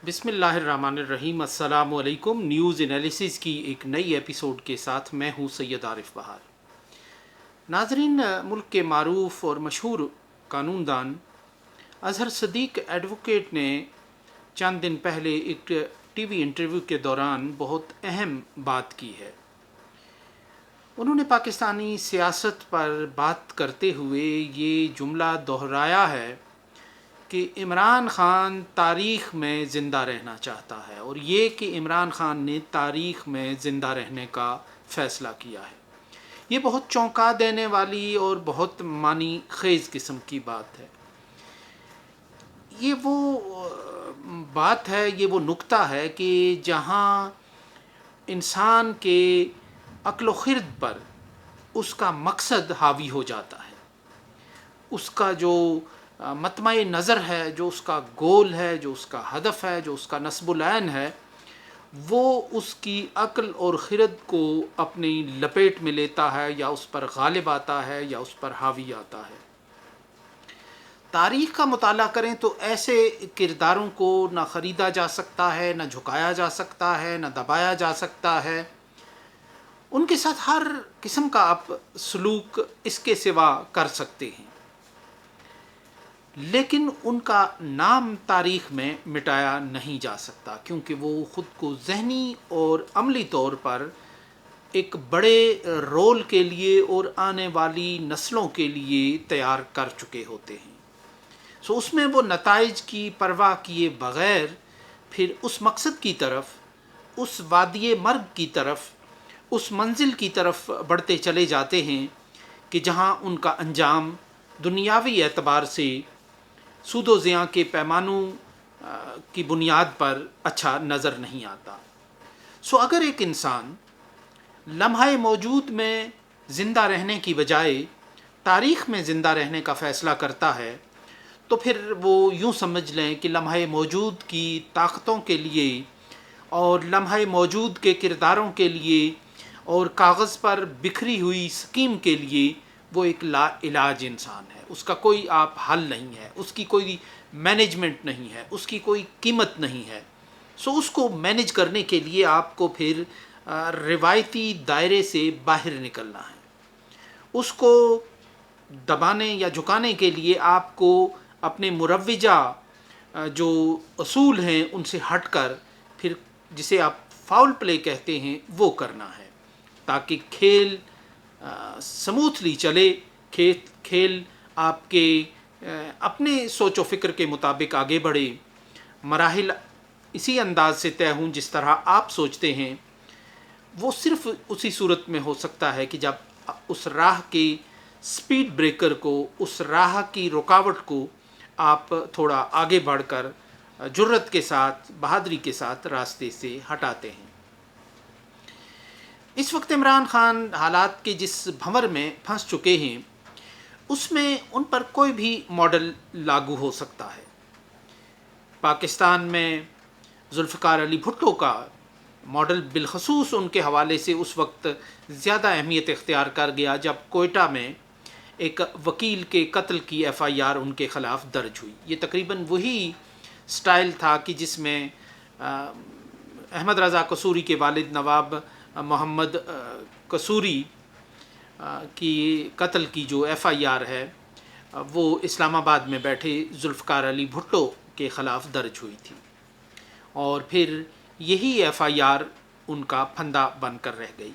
بسم اللہ الرحمن الرحیم۔ السلام علیکم۔ نیوز انالیسز کی ایک نئی ایپیسوڈ کے ساتھ میں ہوں سید عارف بہار۔ ناظرین، ملک کے معروف اور مشہور قانون دان اظہر صدیق ایڈوکیٹ نے چند دن پہلے ایک ٹی وی انٹرویو کے دوران بہت اہم بات کی ہے۔ انہوں نے پاکستانی سیاست پر بات کرتے ہوئے یہ جملہ دہرایا ہے کہ عمران خان تاریخ میں زندہ رہنا چاہتا ہے، اور یہ کہ عمران خان نے تاریخ میں زندہ رہنے کا فیصلہ کیا ہے۔ یہ بہت چونکا دینے والی اور بہت معنی خیز قسم کی بات ہے۔ یہ وہ بات ہے، یہ وہ نقطہ ہے کہ جہاں انسان کے عقل و خرد پر اس کا مقصد حاوی ہو جاتا ہے، اس کا جو مطمع نظر ہے، جو اس کا گول ہے، جو اس کا ہدف ہے، جو اس کا نصب العین ہے، وہ اس کی عقل اور خرد کو اپنی لپیٹ میں لیتا ہے، یا اس پر غالب آتا ہے، یا اس پر حاوی آتا ہے۔ تاریخ کا مطالعہ کریں تو ایسے کرداروں کو نہ خریدا جا سکتا ہے، نہ جھکایا جا سکتا ہے، نہ دبایا جا سکتا ہے۔ ان کے ساتھ ہر قسم کا آپ سلوک اس کے سوا کر سکتے ہیں، لیکن ان کا نام تاریخ میں مٹایا نہیں جا سکتا، کیونکہ وہ خود کو ذہنی اور عملی طور پر ایک بڑے رول کے لیے اور آنے والی نسلوں کے لیے تیار کر چکے ہوتے ہیں۔ اس میں وہ نتائج کی پرواہ کیے بغیر پھر اس مقصد کی طرف، اس وادی مرگ کی طرف، اس منزل کی طرف بڑھتے چلے جاتے ہیں کہ جہاں ان کا انجام دنیاوی اعتبار سے سود و زیاں کے پیمانوں کی بنیاد پر اچھا نظر نہیں آتا۔ اگر ایک انسان لمحہ موجود میں زندہ رہنے کی بجائے تاریخ میں زندہ رہنے کا فیصلہ کرتا ہے، تو پھر وہ یوں سمجھ لیں کہ لمحہ موجود کی طاقتوں کے لیے اور لمحہ موجود کے کرداروں کے لیے اور کاغذ پر بکھری ہوئی سکیم کے لیے وہ ایک لا علاج انسان ہے۔ اس کا کوئی آپ حل نہیں ہے، اس کی کوئی مینجمنٹ نہیں ہے، اس کی کوئی قیمت نہیں ہے۔ اس کو مینج کرنے کے لیے آپ کو پھر روایتی دائرے سے باہر نکلنا ہے۔ اس کو دبانے یا جھکانے کے لیے آپ کو اپنے مروجہ جو اصول ہیں ان سے ہٹ کر پھر جسے آپ فاؤل پلے کہتے ہیں وہ کرنا ہے، تاکہ کھیل سموتھلی چلے، کھیل آپ کے اپنے سوچ و فکر کے مطابق آگے بڑھے، مراحل اسی انداز سے طے ہوں جس طرح آپ سوچتے ہیں۔ وہ صرف اسی صورت میں ہو سکتا ہے کہ جب اس راہ کے سپیڈ بریکر کو، اس راہ کی رکاوٹ کو آپ تھوڑا آگے بڑھ کر جرأت کے ساتھ، بہادری کے ساتھ راستے سے ہٹاتے ہیں۔ اس وقت عمران خان حالات کے جس بھنور میں پھنس چکے ہیں، اس میں ان پر کوئی بھی ماڈل لاگو ہو سکتا ہے۔ پاکستان میں ذوالفقار علی بھٹو کا ماڈل بالخصوص ان کے حوالے سے اس وقت زیادہ اہمیت اختیار کر گیا جب کوئٹہ میں ایک وکیل کے قتل کی ایف آئی آر ان کے خلاف درج ہوئی۔ یہ تقریباً وہی سٹائل تھا کہ جس میں احمد رضا قصوری کے والد نواب محمد قصوری کی قتل کی جو ایف آئی آر ہے وہ اسلام آباد میں بیٹھے ذوالفقار علی بھٹو کے خلاف درج ہوئی تھی، اور پھر یہی ایف آئی آر ان کا پھندا بن کر رہ گئی۔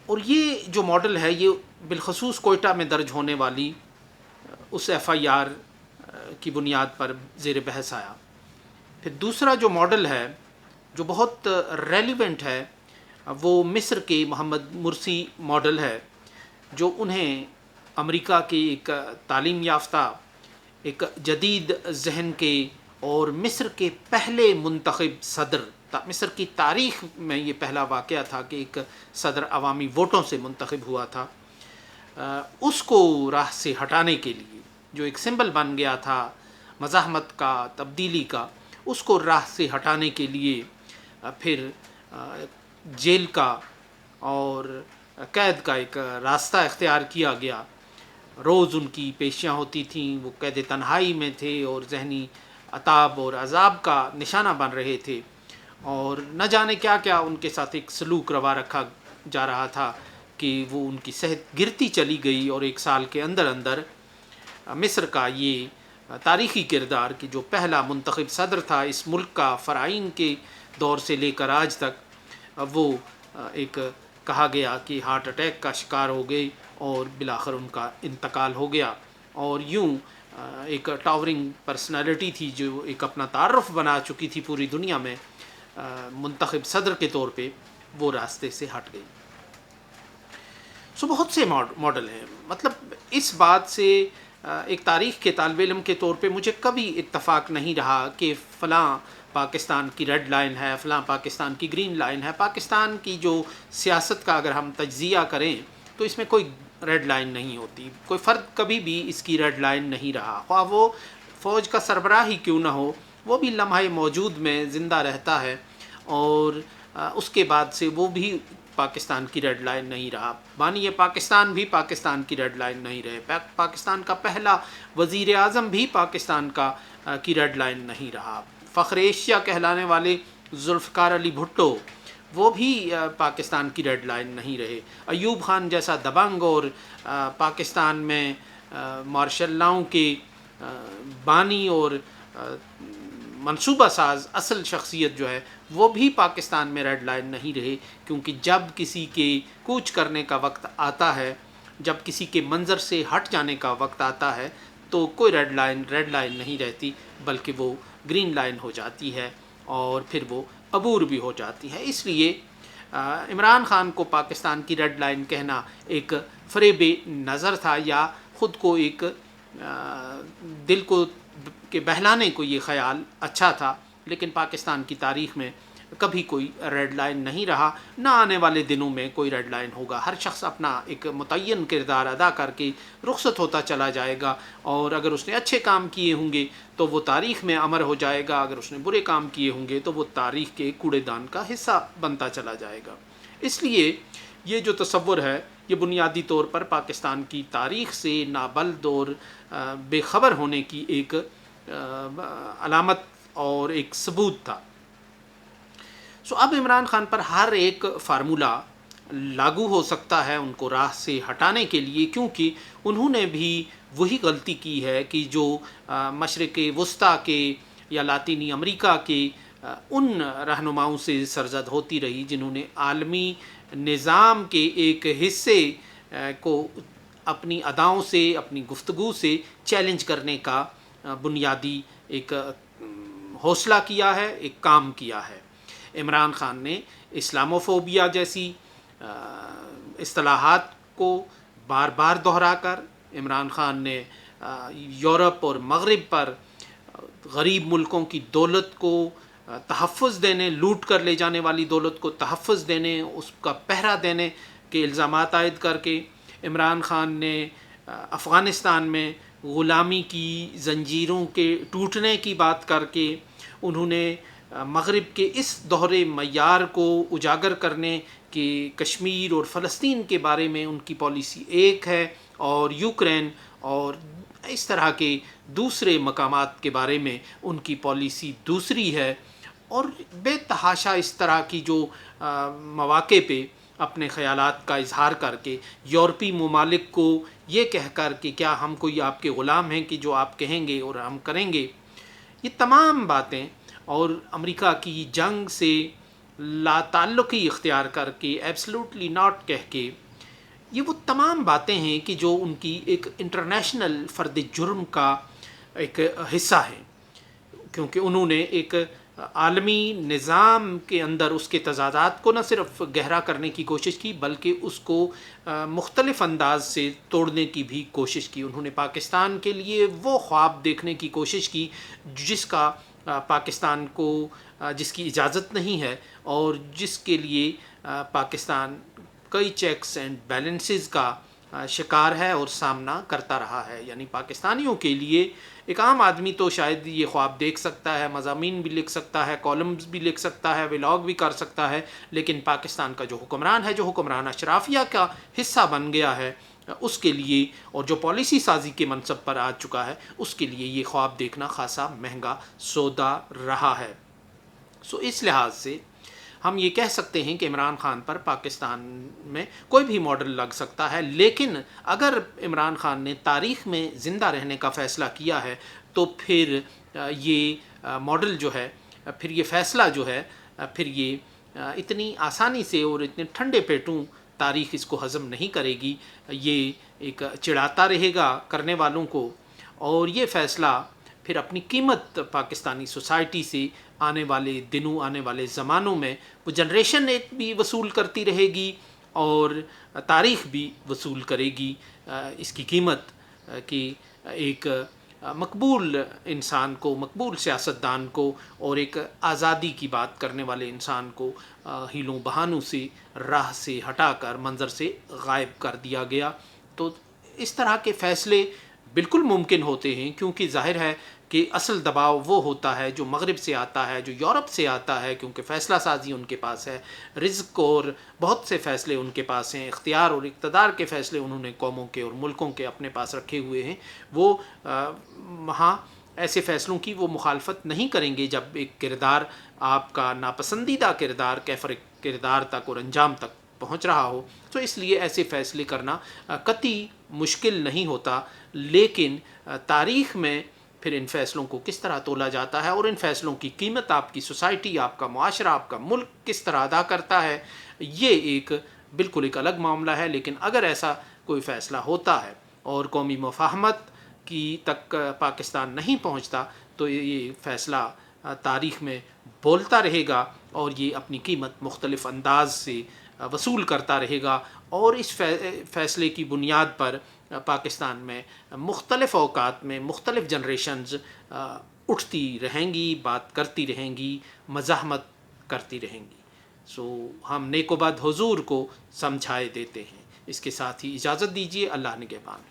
اور یہ جو ماڈل ہے یہ بالخصوص کوئٹہ میں درج ہونے والی اس ایف آئی آر کی بنیاد پر زیر بحث آیا۔ پھر دوسرا جو ماڈل ہے جو بہت ریلیونٹ ہے وہ مصر کے محمد مرسی ماڈل ہے، جو انہیں امریکہ کے ایک تعلیم یافتہ، ایک جدید ذہن کے اور مصر کے پہلے منتخب صدر، مصر کی تاریخ میں یہ پہلا واقعہ تھا کہ ایک صدر عوامی ووٹوں سے منتخب ہوا تھا، اس کو راہ سے ہٹانے کے لیے جو ایک سمبل بن گیا تھا مزاحمت کا، تبدیلی کا، اس کو راہ سے ہٹانے کے لیے پھر جیل کا اور قید کا ایک راستہ اختیار کیا گیا۔ روز ان کی پیشیاں ہوتی تھیں، وہ قید تنہائی میں تھے اور ذہنی عذاب اور عذاب کا نشانہ بن رہے تھے، اور نہ جانے کیا کیا ان کے ساتھ ایک سلوک روا رکھا جا رہا تھا کہ وہ ان کی صحت گرتی چلی گئی، اور ایک سال کے اندر اندر مصر کا یہ تاریخی کردار کہ جو پہلا منتخب صدر تھا اس ملک کا فرعون کے دور سے لے کر آج تک، وہ ایک کہا گیا کہ ہارٹ اٹیک کا شکار ہو گئے اور بالآخر ان کا انتقال ہو گیا۔ اور یوں ایک ٹاورنگ پرسنالٹی تھی جو ایک اپنا تعارف بنا چکی تھی پوری دنیا میں منتخب صدر کے طور پہ، وہ راستے سے ہٹ گئی۔ سو بہت سے ماڈل ہیں، مطلب اس بات سے ایک تاریخ کے طالب علم کے طور پہ مجھے کبھی اتفاق نہیں رہا کہ فلاں پاکستان کی ریڈ لائن ہے، فلاں پاکستان کی گرین لائن ہے۔ پاکستان کی جو سیاست کا اگر ہم تجزیہ کریں تو اس میں کوئی ریڈ لائن نہیں ہوتی، کوئی فرد کبھی بھی اس کی ریڈ لائن نہیں رہا، خواہ وہ فوج کا سربراہ ہی کیوں نہ ہو، وہ بھی لمحہ موجود میں زندہ رہتا ہے، اور اس کے بعد سے وہ بھی پاکستان کی ریڈ لائن نہیں رہا۔ بانی پاکستان بھی پاکستان کی ریڈ لائن نہیں رہے، پاکستان کا پہلا وزیر اعظم بھی پاکستان کی ریڈ لائن نہیں رہا، فخر ایشیا کہلانے والے ذوالفقار علی بھٹو وہ بھی پاکستان کی ریڈ لائن نہیں رہے، ایوب خان جیسا دبنگ اور پاکستان میں مارشل لاؤں کے بانی اور منصوبہ ساز اصل شخصیت جو ہے وہ بھی پاکستان میں ریڈ لائن نہیں رہے، کیونکہ جب کسی کے کوچ کرنے کا وقت آتا ہے، جب کسی کے منظر سے ہٹ جانے کا وقت آتا ہے تو کوئی ریڈ لائن نہیں رہتی، بلکہ وہ گرین لائن ہو جاتی ہے اور پھر وہ عبور بھی ہو جاتی ہے۔ اس لیے عمران خان کو پاکستان کی ریڈ لائن کہنا ایک فریب نظر تھا، یا خود کو ایک دل کو کے بہلانے کو یہ خیال اچھا تھا، لیکن پاکستان کی تاریخ میں کبھی کوئی ریڈ لائن نہیں رہا، نہ آنے والے دنوں میں کوئی ریڈ لائن ہوگا۔ ہر شخص اپنا ایک متعین کردار ادا کر کے رخصت ہوتا چلا جائے گا، اور اگر اس نے اچھے کام کیے ہوں گے تو وہ تاریخ میں امر ہو جائے گا، اگر اس نے برے کام کیے ہوں گے تو وہ تاریخ کے کوڑے دان کا حصہ بنتا چلا جائے گا۔ اس لیے یہ جو تصور ہے یہ بنیادی طور پر پاکستان کی تاریخ سے نابلد اور بے خبر ہونے کی ایک علامت اور ایک ثبوت تھا۔ سو اب عمران خان پر ہر ایک فارمولہ لاگو ہو سکتا ہے ان کو راہ سے ہٹانے کے لیے، کیونکہ انہوں نے بھی وہی غلطی کی ہے کہ جو مشرق وسطیٰ کے یا لاطینی امریکہ کے ان رہنماؤں سے سرزد ہوتی رہی جنہوں نے عالمی نظام کے ایک حصے کو اپنی اداؤں سے، اپنی گفتگو سے چیلنج کرنے کا بنیادی ایک حوصلہ کیا ہے، ایک کام کیا ہے۔ عمران خان نے اسلاموفوبیا جیسی اصطلاحات کو بار بار دہرا کر، عمران خان نے یورپ اور مغرب پر غریب ملکوں کی دولت کو تحفظ دینے، لوٹ کر لے جانے والی دولت کو تحفظ دینے، اس کا پہرا دینے کے الزامات عائد کر کے، عمران خان نے افغانستان میں غلامی کی زنجیروں کے ٹوٹنے کی بات کر کے، انہوں نے مغرب کے اس دوہرے معیار کو اجاگر کرنے کہ کشمیر اور فلسطین کے بارے میں ان کی پالیسی ایک ہے اور یوکرین اور اس طرح کے دوسرے مقامات کے بارے میں ان کی پالیسی دوسری ہے، اور بے تحاشا اس طرح کی جو مواقع پہ اپنے خیالات کا اظہار کر کے یورپی ممالک کو یہ کہہ کر کہ کیا ہم کوئی آپ کے غلام ہیں کہ جو آپ کہیں گے اور ہم کریں گے، یہ تمام باتیں، اور امریکہ کی جنگ سے لا تعلقی اختیار کر کے ایبسلوٹلی ناٹ کہہ کے، یہ وہ تمام باتیں ہیں کہ جو ان کی ایک انٹرنیشنل فرد جرم کا ایک حصہ ہے، کیونکہ انہوں نے ایک عالمی نظام کے اندر اس کے تضادات کو نہ صرف گہرا کرنے کی کوشش کی بلکہ اس کو مختلف انداز سے توڑنے کی بھی کوشش کی۔ انہوں نے پاکستان کے لیے وہ خواب دیکھنے کی کوشش کی جس کا پاکستان کو جس کی اجازت نہیں ہے، اور جس کے لیے پاکستان کئی چیکس اینڈ بیلنسز کا شکار ہے اور سامنا کرتا رہا ہے۔ یعنی پاکستانیوں کے لیے ایک عام آدمی تو شاید یہ خواب دیکھ سکتا ہے، مضامین بھی لکھ سکتا ہے، کالمز بھی لکھ سکتا ہے، ولاگ بھی کر سکتا ہے، لیکن پاکستان کا جو حکمران ہے، جو حکمران اشرافیہ کا حصہ بن گیا ہے، اس کے لیے اور جو پالیسی سازی کے منصب پر آ چکا ہے اس کے لیے یہ خواب دیکھنا خاصا مہنگا سودا رہا ہے۔ اس لحاظ سے ہم یہ کہہ سکتے ہیں کہ عمران خان پر پاکستان میں کوئی بھی ماڈل لگ سکتا ہے، لیکن اگر عمران خان نے تاریخ میں زندہ رہنے کا فیصلہ کیا ہے تو پھر یہ ماڈل جو ہے، پھر یہ فیصلہ جو ہے، پھر یہ اتنی آسانی سے اور اتنے ٹھنڈے پیٹوں تاریخ اس کو ہضم نہیں کرے گی، یہ ایک چڑھاتا رہے گا کرنے والوں کو، اور یہ فیصلہ پھر اپنی قیمت پاکستانی سوسائٹی سے آنے والے دنوں، آنے والے زمانوں میں وہ جنریشن ایک بھی وصول کرتی رہے گی اور تاریخ بھی وصول کرے گی اس کی قیمت کہ ایک مقبول انسان کو، مقبول سیاستدان کو اور ایک آزادی کی بات کرنے والے انسان کو ہیلوں بہانوں سے، راہ سے ہٹا کر منظر سے غائب کر دیا گیا۔ تو اس طرح کے فیصلے بالکل ممکن ہوتے ہیں، کیونکہ ظاہر ہے کہ اصل دباؤ وہ ہوتا ہے جو مغرب سے آتا ہے، جو یورپ سے آتا ہے، کیونکہ فیصلہ سازی ان کے پاس ہے، رزق اور بہت سے فیصلے ان کے پاس ہیں، اختیار اور اقتدار کے فیصلے انہوں نے قوموں کے اور ملکوں کے اپنے پاس رکھے ہوئے ہیں۔ وہ وہاں ایسے فیصلوں کی وہ مخالفت نہیں کریں گے جب ایک کردار، آپ کا ناپسندیدہ کردار کیفر کردار تک اور انجام تک پہنچ رہا ہو۔ تو اس لیے ایسے فیصلے کرنا قطعی مشکل نہیں ہوتا، لیکن تاریخ میں پھر ان فیصلوں کو کس طرح تولا جاتا ہے اور ان فیصلوں کی قیمت آپ کی سوسائٹی، آپ کا معاشرہ، آپ کا ملک کس طرح ادا کرتا ہے، یہ ایک بالکل ایک الگ معاملہ ہے۔ لیکن اگر ایسا کوئی فیصلہ ہوتا ہے اور قومی مفاہمت کی تک پاکستان نہیں پہنچتا تو یہ فیصلہ تاریخ میں بولتا رہے گا اور یہ اپنی قیمت مختلف انداز سے وصول کرتا رہے گا، اور اس فیصلے کی بنیاد پر پاکستان میں مختلف اوقات میں مختلف جنریشنز اٹھتی رہیں گی، بات کرتی رہیں گی، مزاحمت کرتی رہیں گی۔ ہم نیک و بد حضور کو سمجھائے دیتے ہیں۔ اس کے ساتھ ہی اجازت دیجیے، اللہ نگہبان۔